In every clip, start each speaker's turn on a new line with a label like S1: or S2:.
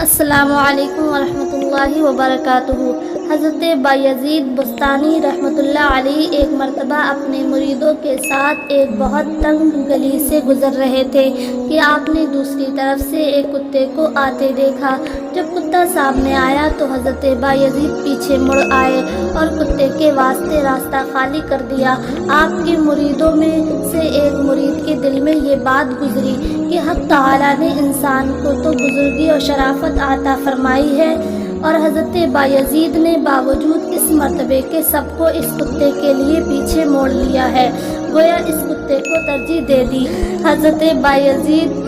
S1: السلام علیکم ورحمۃ اللہ وبرکاتہ۔ حضرت بایزید بستانی رحمۃ اللہ علیہ ایک مرتبہ اپنے مریدوں کے ساتھ ایک بہت تنگ گلی سے گزر رہے تھے کہ آپ نے دوسری طرف سے ایک کتے کو آتے دیکھا۔ جب کتا سامنے آیا تو حضرت بایزید پیچھے مڑ آئے اور کتے کے واسطے راستہ خالی کر دیا۔ آپ کے مریدوں میں سے ایک مرید کے دل میں یہ بات گزری کہ حق تعالیٰ نے انسان کو تو بزرگی اور شرافت عطا فرمائی ہے، اور حضرت بایزید نے باوجود اس مرتبے کے سب کو اس کتے کے لیے پیچھے موڑ لیا ہے، گویا اس کتے کو ترجیح دے دی۔ حضرت بایزید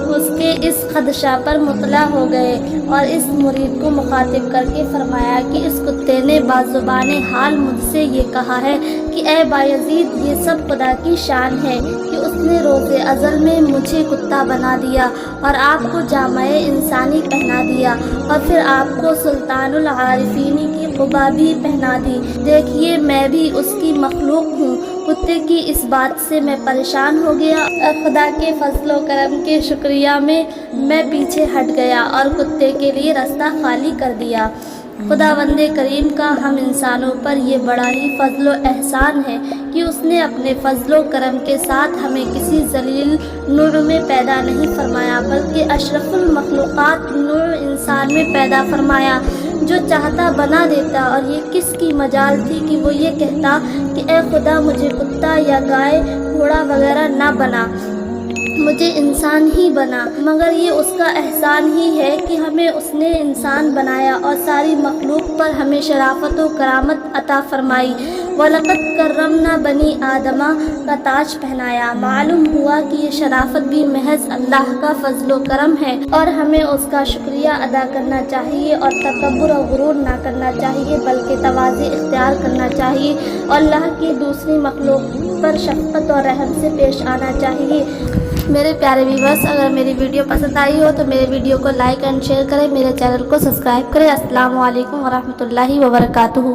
S1: اس کے اس خدشہ پر مطلع ہو گئے اور اس مرید کو مخاطب کر کے فرمایا کہ اس کتے نے بازبان حال مجھ سے یہ کہا ہے کہ اے بایزید، یہ سب خدا کی شان ہے کہ اس نے روز ازل میں مجھے کتا بنا دیا اور آپ کو جامع انسانی پہنا دیا، اور پھر آپ کو سلطان العارفین کی قبا بھی پہنا دی۔ دیکھیے میں بھی اس کی مخلوق ہوں۔ کتے کی اس بات سے میں پریشان ہو گیا اور خدا کے فضل و کرم کے شکریہ میں پیچھے ہٹ گیا اور کتے کے لیے راستہ خالی کر دیا۔ خداوند کریم کا ہم انسانوں پر یہ بڑا ہی فضل و احسان ہے کہ اس نے اپنے فضل و کرم کے ساتھ ہمیں کسی ذلیل نوع میں پیدا نہیں فرمایا، بلکہ اشرف المخلوقات نوع انسان میں پیدا فرمایا۔ جو چاہتا بنا دیتا، اور یہ کس کی مجال تھی کہ وہ یہ کہتا کہ اے خدا مجھے کتا یا گائے گھوڑا وغیرہ نہ بنا، مجھے انسان ہی بنا۔ مگر یہ اس کا احسان ہی ہے کہ ہمیں اس نے انسان بنایا اور ساری مخلوق پر ہمیں شرافت و کرامت عطا فرمائی۔ وَلَقَدْ كَرَّمْنَا بَنِي آدَمَ کا تاج پہنایا۔ معلوم ہوا کہ یہ شرافت بھی محض اللہ کا فضل و کرم ہے، اور ہمیں اس کا شکریہ ادا کرنا چاہیے اور تکبر و غرور نہ کرنا چاہیے، بلکہ تواضع اختیار کرنا چاہیے اور اللہ کی دوسری مخلوق پر شفقت اور رحم سے پیش آنا چاہیے۔ میرے پیارے ویورز، اگر میری ویڈیو پسند آئی ہو تو میرے ویڈیو کو لائک اینڈ شیئر کریں، میرے چینل کو سبسکرائب کریں۔ السلام علیکم ورحمۃ اللہ وبرکاتہ۔